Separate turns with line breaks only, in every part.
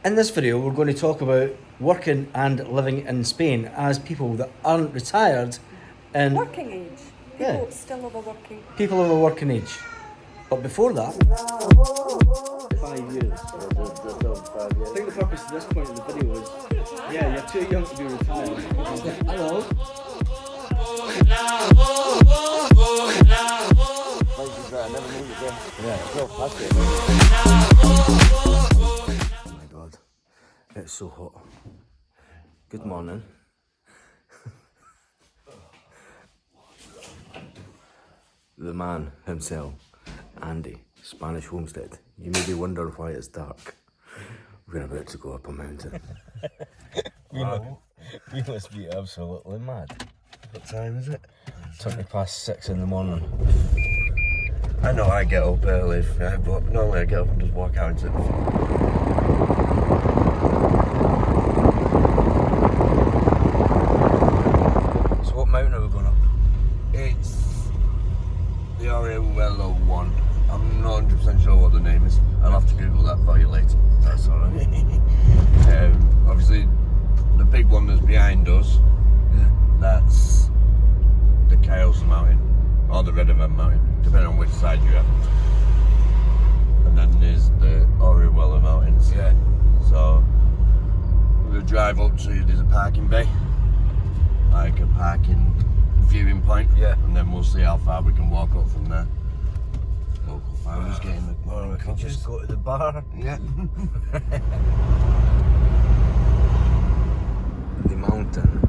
In this video, we're going to talk about working and living in Spain as people that aren't retired and
Working age. People still of a working.
people of a working age. But before that,
5 years. Just over 5 years.
I think the purpose of this point in the video is, yeah, you're too young to be retired. Hello.
Places that I never knew was there.
Yeah.
So plastic.
Oh my god, it's so hot. Good morning. The man himself, Andy, Spanish Homestead. You may be wondering why it's dark. We're about to go up a mountain.
We must be absolutely mad.
What time is it?
6:20 in the morning. I know I get up early, right, but normally I get up and just walk out into the field.
So what mountain are we going up?
It's the Orihuela one. I'm not 100% sure what the name is. I'll have to Google that for you later.
That's alright.
Obviously, the big one that's behind us,
Yeah.
that's the Chaos Mountain, or the Red Event Mountain, depending on which side you're at. And then there's the Orihuela Mountains.
Yeah.
So, we'll drive up to, there's a parking bay, like a parking viewing point.
Yeah.
And then we'll see how far we can walk up from there. Local farmers getting the morning
We can
coffees.
just go to the bar.
Yeah.
The mountain.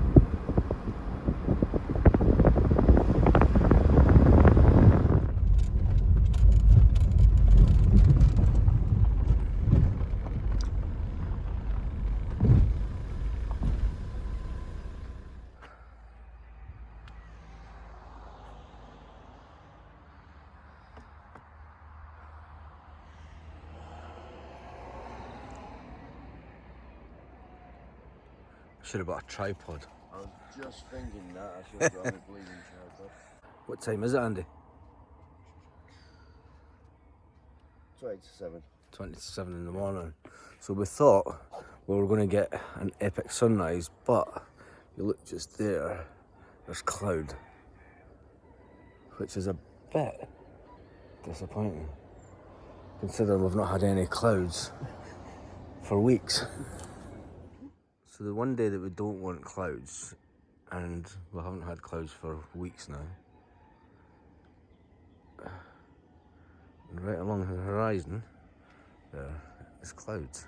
Should have bought a tripod.
I was just thinking that. I should have brought a bleeding tripod.
What time is it, Andy?
27.
27 in the morning. So we thought we were going to get an epic sunrise, but you look just there, there's cloud, which is a bit disappointing, considering we've not had any clouds for weeks. So the one day that we don't want clouds, and we haven't had clouds for weeks now, and right along the horizon there is clouds.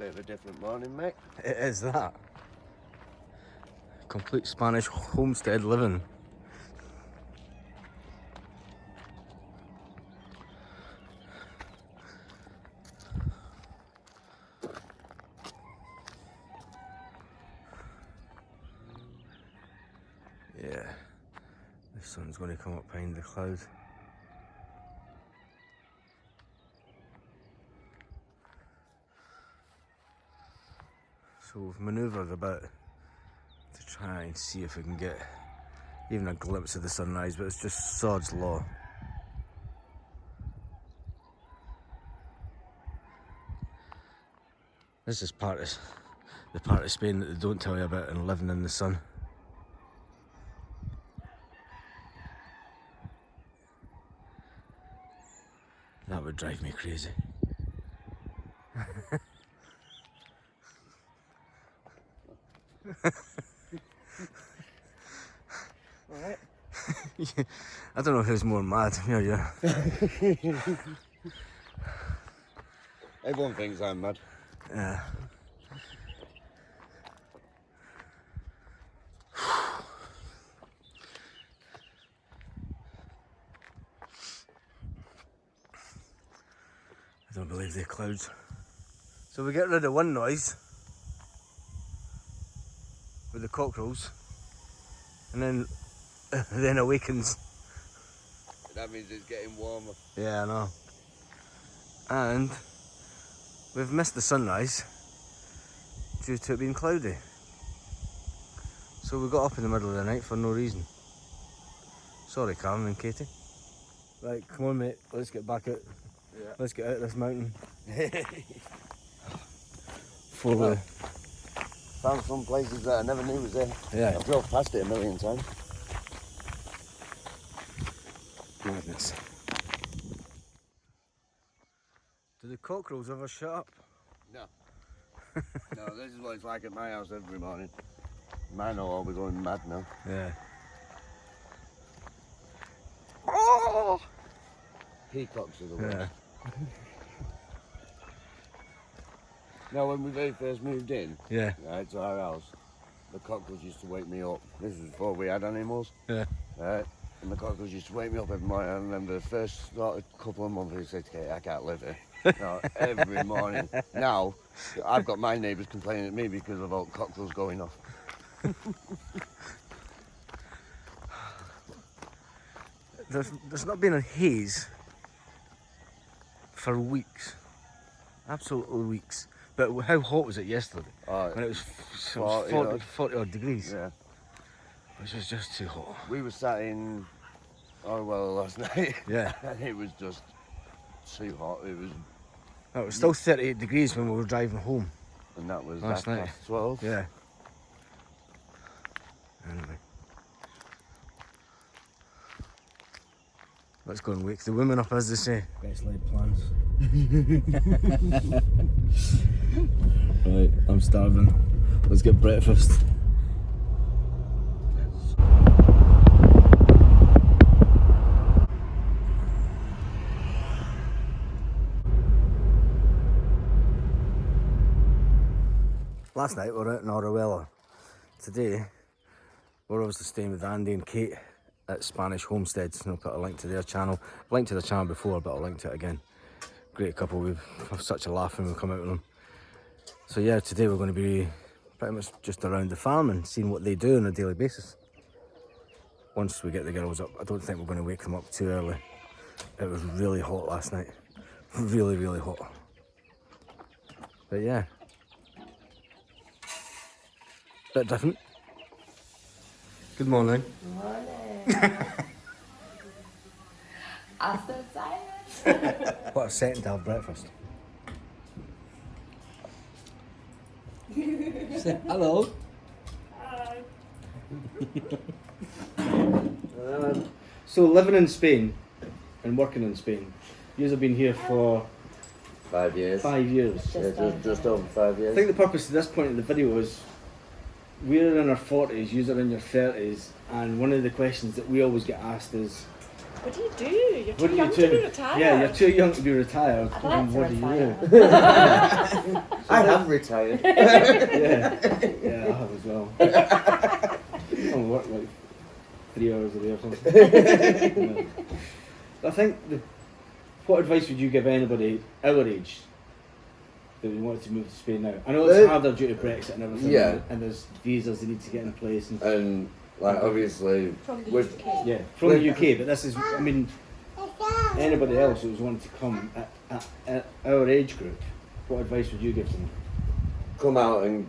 Bit of a different morning, mate.
It is that. Complete Spanish homestead living. Yeah, the sun's going to come up behind the clouds. So we've manoeuvred about to try and see if we can get even a glimpse of the sunrise, but it's just sod's law. This is the part of Spain that they don't tell you about and living in the sun. That would drive me crazy.
Alright.
I don't know who's more mad, me or you.
Everyone thinks I'm mad.
Yeah. I don't believe they're clouds. So we get rid of one noise with the cockerels, and then awakens.
That means it's getting warmer.
Yeah, I know. And we've missed the sunrise due to it being cloudy. So we got up in the middle of the night for no reason. Sorry, Karen and Katie. Right, come on, mate. Let's get back out.
Yeah.
Let's get out this mountain. For
Well,
the
found some places that I never knew was there.
yeah,
I've drove past it a million times.
madness. Do the cockerels ever shut up?
No. No, this is what it's like at my house every morning. Mine will all be going mad now.
Yeah.
Oh! Peacocks are the worst.
Yeah.
Now, when we very first moved in,
Yeah.
right, to our house, the cockroaches used to wake me up. This was before we had animals.
Yeah.
Right? And the cockroaches used to wake me up every morning. I remember the first couple of months, I said to Kate, I can't live here. No, every morning. Now, I've got my neighbours complaining at me because of all cockroaches going off.
There's not been a haze for weeks. Absolutely weeks. But how hot was it yesterday? When it was 40 odd degrees.
Yeah.
Which was just too hot.
We were sat in Orwell last night.
Yeah.
And it was just too hot. It was
Still 38 degrees when we were driving home.
And that was
Last night.
past 12.
Yeah. Anyway. Let's go and wake the women up, as they say. Best laid plans. Right, I'm starving. Let's get breakfast. Last night we were out in Orwell. Today we're obviously staying with Andy and Kate at Spanish Homestead. I'll put a link to their channel. I've linked to the channel before, but I'll link to it again. Great couple, we've had such a laugh when we come out with them. So yeah, today we're going to be pretty much just around the farm and seeing what they do on a daily basis. Once we get the girls up, I don't think we're going to wake them up too early. It was really hot last night. Really, really hot. But yeah. Bit different. Good morning.
Morning. I'm so tired.
What a setting to have breakfast. Say hello.
Hi.
So living in Spain and working in Spain, you have been here for
5 years.
5 years.
Just over 5
I
years.
think the purpose of this point in the video is we're in our 40s, you're in your 30s, and one of the questions that we always get asked is,
What do you do? You're
what
too
do you
young
do?
to be retired.
Yeah, you're too young to be retired.
I'd like to
What do you
retire.
do?
I have retired.
Yeah, I have as well. I only work like 3 hours a day or something. Yeah. I think, what advice would you give anybody our age that we wanted to move to Spain now? I know it's harder due to Brexit and everything,
Yeah.
and there's visas they need to get in place.
And like obviously
From the
with
UK.
Yeah, from the UK, but this is, I mean, anybody else who was wanting to come at our age group, what advice would you give them?
come out and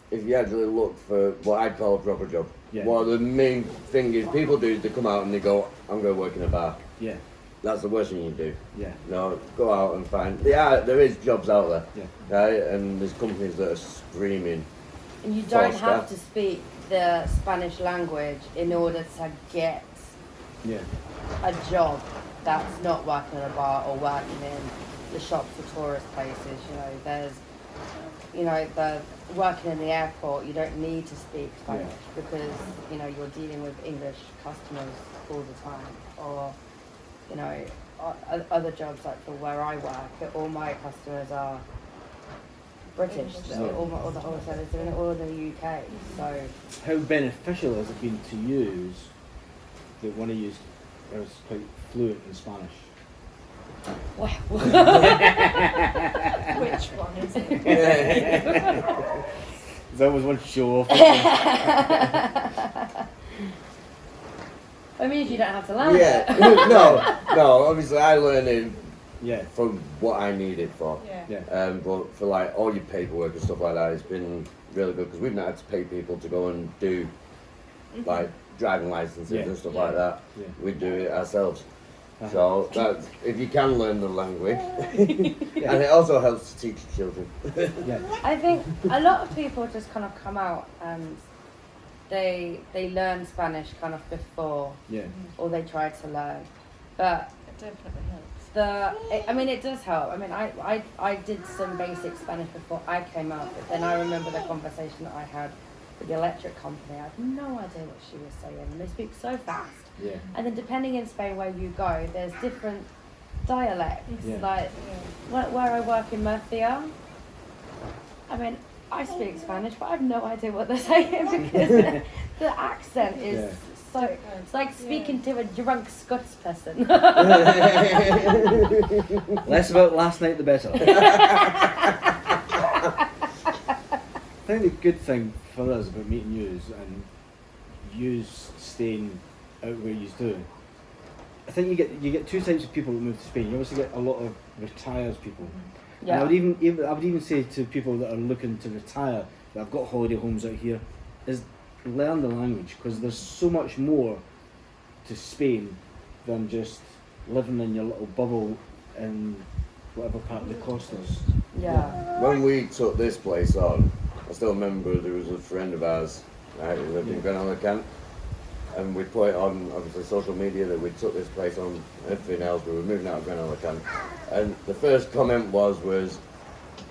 if you actually look for what I'd call a proper job.
Yeah.
What the main thing is people do is they come out and they go, I'm going to work in a bar.
Yeah,
That's the worst thing you do.
yeah,
No, go out and find. There is jobs out there,
yeah.
right? And there's companies that are screaming.
And you don't
Faster.
have to speak the Spanish language in order to get
Yeah,
a job that's not working in a bar or working in the shops for tourist places. You know, there's, you know, the working in the airport, you don't need to speak Spanish because, you know, you're dealing with English customers all the time. Or, you know, other jobs like for where I work, all my customers are British. So all the wholesalers are in all of the UK. So
how beneficial has it been to use that one of you is quite fluent in Spanish?
well,
Which one is it?
There's always one to show off.
I mean, if you don't have to learn
Yeah,
it.
no. Obviously, I learned it
Yeah,
for what I need it for.
Yeah.
yeah,
But for like all your paperwork and stuff like that, it's been really good because we've not had to pay people to go and do like driving licenses
Yeah.
and stuff like that,
Yeah.
we do it ourselves.
Uh-huh.
So that's, if you can learn the language, and it also helps to teach children.
Yeah.
I think a lot of people just kind of come out and they learn Spanish kind of before,
Yeah.
or they try to learn. But
It definitely helps.
it does help. I mean, I did some basic Spanish before I came out, but then I remember the conversation that I had with the electric company. I had no idea what she was saying, and they speak so fast.
Yeah.
And then depending in Spain where you go, there's different dialects.
Yeah.
Like where I work in Murcia, I mean, I speak Spanish, but I have no idea what they're saying because the accent is
Yeah.
so. It's like speaking to a drunk Scots person.
Less about last night, the better. I think the good thing for us about meeting yous and yous staying out where you do, I think you get two types of people that move to Spain. You obviously get a lot of retired people. And I
Yeah.
would even say to people that are looking to retire, that have got holiday homes out here, is learn the language, because there's so much more to Spain than just living in your little bubble in whatever part of the coast is.
Yeah.
When we took this place on, I still remember there was a friend of ours who lived in Granada, and we put it on obviously social media that we took this place on, everything else, we were moving out of Granada, and the first comment was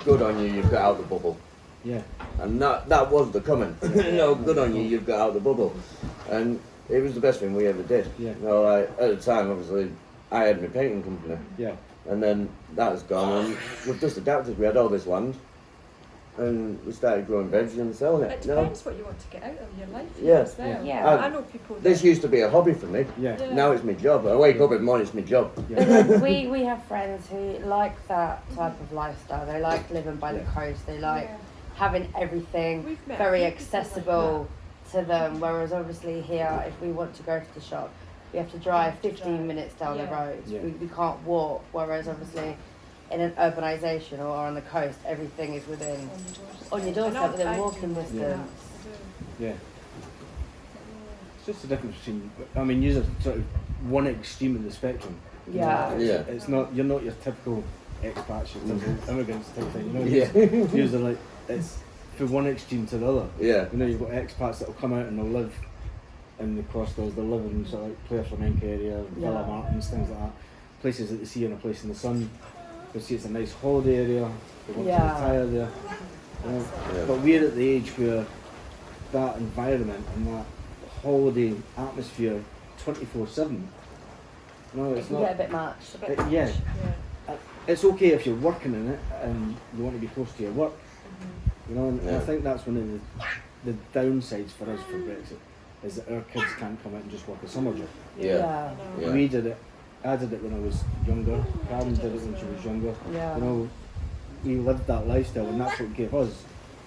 good on you, you've got out the bubble.
Yeah.
And that was the comment. No, good on you, you've got out the bubble. And it was the best thing we ever did.
Yeah.
You know, at the time, obviously, I had my painting company.
Yeah.
And then that's gone, and we've just adapted. We had all this land, and we started growing veg and selling
It
it.
depends what you want to get out of your life
Yeah.
as well.
Yeah.
I know people that...
This used to be a hobby for me.
Yeah.
Yeah.
Now it's my job. I wake up every morning, it's my job.
But then we have friends who like that type of lifestyle. They like living by the coast. They like having everything
We've met
very
a few people like
accessible to them. Whereas obviously here, if we want to go to the shop, we have to drive 15 minutes down the road.
Yeah.
We can't walk. Whereas obviously in an urbanisation or on the coast, everything is within on your doorstep,
And
within
I
walking
do
distance.
that.
Yeah. It's just the difference between, I mean, you're sort of one extreme of the spectrum. You
Yeah.
know,
Yeah.
It's not, you're not your typical expats, your typical immigrants type thing. You know,
Yeah.
You're like, it's from one extreme to the other.
Yeah.
You know, you've got expats that will come out and they'll live in the Coastos, they'll live in sort of like Playa Flamenca area, Villa Martins, things like that. Places that they see in a place in the sun. They see it's a nice holiday area, they want to retire there. You know?
Yeah.
But we're at the age where that environment and that holiday atmosphere 24/7. No,
It
it's
can
not.
get a bit much.
It's a bit
It- yeah.
much,
It's okay if you're working in it and you want to be close to your work. You know, and I
Yeah.
think that's one of the downsides for us for Brexit, is that our kids can't come out and just work a summer job.
Yeah. Yeah.
We did it. I did it when I was younger. Karen did it when she was younger.
Yeah.
You know, we lived that lifestyle, and that's what gave us.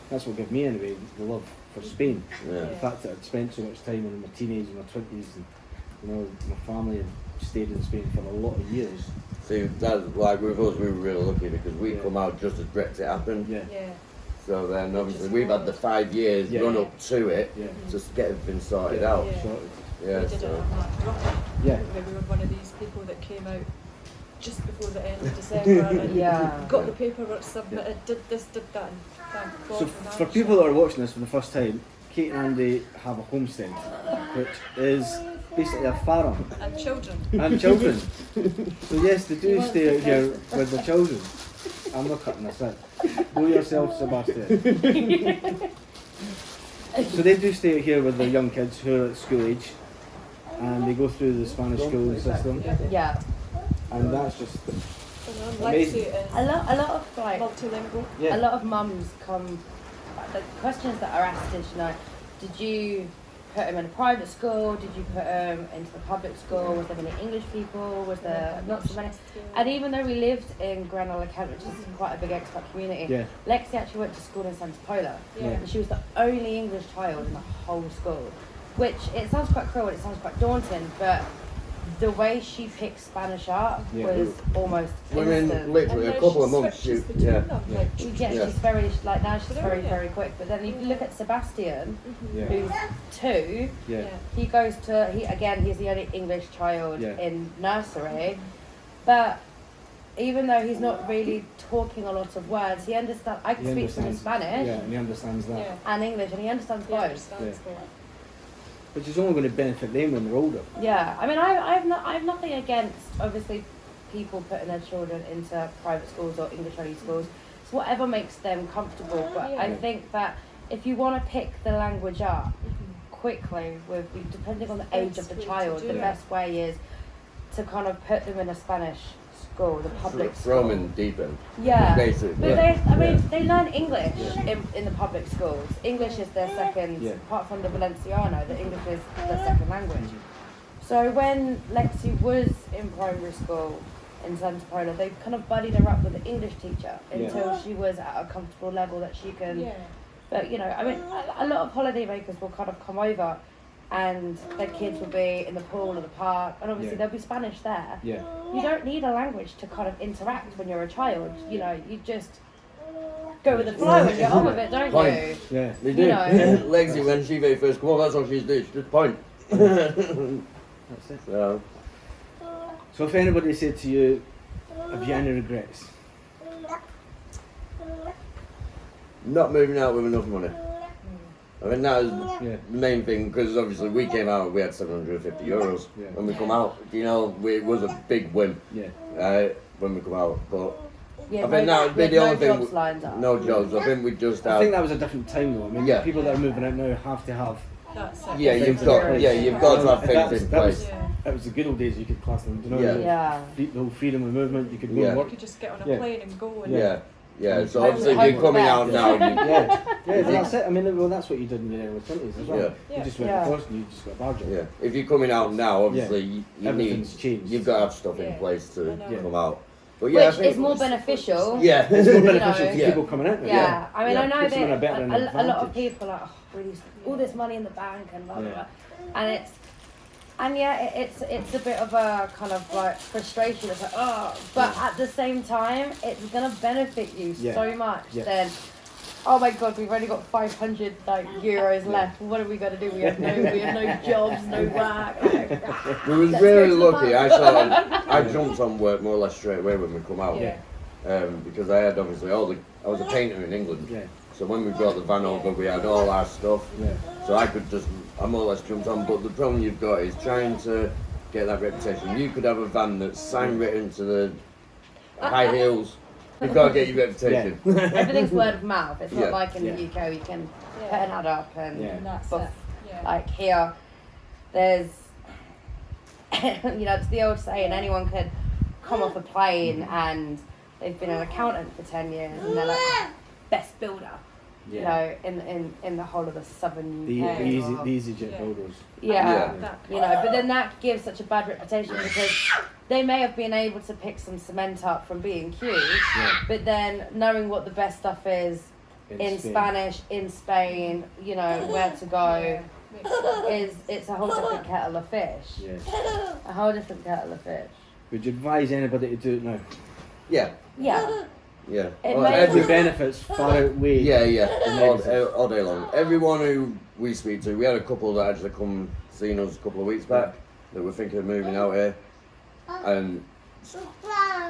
That's what gave me anyway the love for Spain.
Yeah.
The fact that I'd spent so much time in my teenage and my 20s, and you know, my family had stayed in Spain for a lot of years.
See, that's like with us, we were really lucky because we
Yeah.
come out just as Brexit happened.
Yeah.
Yeah.
So then obviously we've had the 5 years
Yeah.
run up to it,
Yeah.
just to get everything sorted
Yeah.
out.
Yeah.
Sorted.
Yeah,
We did it
so.
on that drop.
Yeah.
We were one of these people that came out just before the end of December and
Yeah.
got the paperwork submitted, did this, did that, and thank God
So
for that.
for people that are watching this for the first time, Kate and Andy have a homestead, which is basically a farm
And children.
and children. So yes, they do stay out here with the children. I'm not cutting this out. Go yourself, Sebastian. So they do stay out here with their young kids who are at school age, and they go through the Spanish school system,
Yeah.
and that's just
And I'm
Amazing.
like
A lot of like
multilingual.
yeah.
a lot of mums come. The questions that are asked is, you know, did you put them in a private school? Did you put them into the public school? Was there many English people? Was there not so many? And even though we lived in Granada, which is quite a big expat community,
Yeah.
Lexi actually went to school in Santa Pola,
Yeah.
and she was the only English child in the whole school. Which it sounds quite cruel, it sounds quite daunting, but the way she picked Spanish up was almost
Within
instant.
literally a couple of months,
Switches
she,
between
yeah.
them, like,
She's very, like now she's very, very quick. But then if you look at Sebastian, who's 2, he goes to, he's the only English child in nursery. But even though he's not really talking a lot of words, he understands, I can speak to him in Spanish.
Yeah, and he understands that.
Yeah.
And English, and he understands both.
Which is only going to benefit them when they're older.
Yeah, I mean, I've nothing against, obviously, people putting their children into private schools or English only schools. It's whatever makes them comfortable. But I think that if you want to pick the language up quickly, depending on the age of the child, the best way is to kind of put them in a Spanish school, the public school.
Throw them in the deep end.
Yeah,
Basically.
but they learn English in the public schools. English is their second, apart from the Valenciano, the English is their second language. So when Lexi was in primary school in Santa Pola, they kind of buddied her up with the English teacher until she was at a comfortable level that she can. But you know, I mean, a lot of holiday makers will kind of come over, and their kids will be in the pool or the park, and obviously there'll be Spanish there.
Yeah.
You don't need a language to kind of interact when you're a child. You know, you just go with the flow and get on with it, don't you?
Yeah.
They do.
You know.
Lexi, when she very first come on, that's all she's doing. She just point.
That's it.
So,
So if anybody said to you, have you any regrets?
not moving out with enough money. I mean, that was
Yeah.
the main thing, because obviously we came out, we had €750
Yeah.
when we come out. You know, it was a big win
Yeah.
when we come out. But
Yeah,
I think that would be the only thing.
jobs lined up.
No jobs. I think we just
I
have.
think that was a different time though. I mean,
Yeah.
people that are moving out now have to have.
That's it.
Yeah, you've got to have things in place.
That was the good old days. You could class them. You know,
Yeah.
Yeah.
The whole freedom of movement. You could go
Yeah.
and
You
work.
could just get on a
Yeah.
plane and go and
Yeah. So
Hope-
obviously, if
hope
you're coming
the
out
best.
now,
Yeah, that's it. I mean, well, that's what you did in your early 20s as well.
Yeah.
You just went
Yeah.
across and you just got a bar job.
yeah. If you're coming out now, obviously you need.
Everything's changed.
You've got to have stuff in
Yeah.
place to
I know.
come out. But yeah, I
Which
think
is more beneficial.
Yeah.
It's more
You
beneficial
know.
for
Yeah.
people coming out now.
Yeah, I mean,
Yeah.
I know
Puts them in a better
that a lot of
advantage.
people are really all this money in the bank and blah blah
Yeah.
blah, and it's a bit of a kind of like frustration. It's like but at the same time, it's gonna benefit you so much.
Yeah.
Then, oh my God, we've only got 500 euros left. What are we gonna do? We have no jobs, no work.
We was
Let's
really
go to the
lucky. I jumped on work more or less straight away when we come out.
Yeah.
Because I had obviously I was a painter in England.
Yeah.
So when we brought the van over, we had all our stuff.
Yeah.
So I more or less jumped on. But the problem you've got is trying to get that reputation. You could have a van that's sign written to the high heels. You've got to get your reputation.
Everything's word of mouth. It's
Yeah.
not like in
Yeah.
the UK where you can put an ad up and
Yeah.
And that's
buff.
it. Yeah.
Like here, there's, it's the old saying, anyone could come off a plane and they've been an accountant for 10 years and they're like best builder, you know, in the whole of the southern
The
UK.
EasyJet
Yeah.
builders.
Yeah.
That-
You know, but then that gives such a bad reputation because they may have been able to pick some cement up from B&Q, but then knowing what the best stuff is in
Spain.
Spanish, in Spain, you know, where to go,
Makes sense.
it's a whole different kettle of fish.
Yeah.
A whole different kettle of fish.
Would you advise anybody to do it now?
Yeah.
Yeah.
Yeah.
It
Well,
may-
The benefits far outweigh.
Yeah.
negatives.
All day long. Everyone who we speak to, we had a couple that actually come seen us a couple of weeks back that were thinking of moving out here, and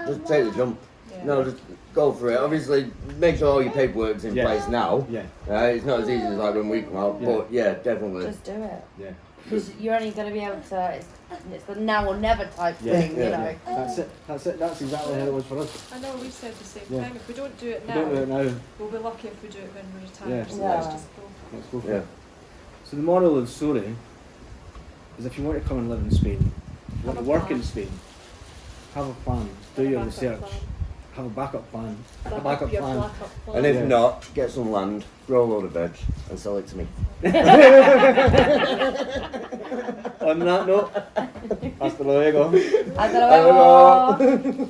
just take the jump.
Yeah.
No, just go for it. Obviously, make sure all your paperwork's in
Yeah.
place now.
Yeah.
It's not as easy as like when we come out,
Yeah.
but yeah, definitely.
Just do it.
Yeah.
Because you're only going to be able to, it's the now or never type
Yeah.
thing, you
Yeah.
know.
That's it. That's exactly how it was for us.
I know we've said the same
Yeah.
thing. If we don't do it
We
now,
don't do it now.
we'll be lucky if we do it when we're retired.
Yeah.
So
Yeah.
let's just go.
Let's go for
Yeah.
it. So the moral of the story is if you want to come and live in Spain, if you want to
Have a
work
plan.
in Spain, have a plan, do
Have a
your
backup
research,
plan.
have a backup plan, a
Back
backup
up your
plan.
backup plan.
And if
Yeah.
not, get some land, grow a load of veg, and sell it to me.
On that note, hasta luego.
Hasta luego.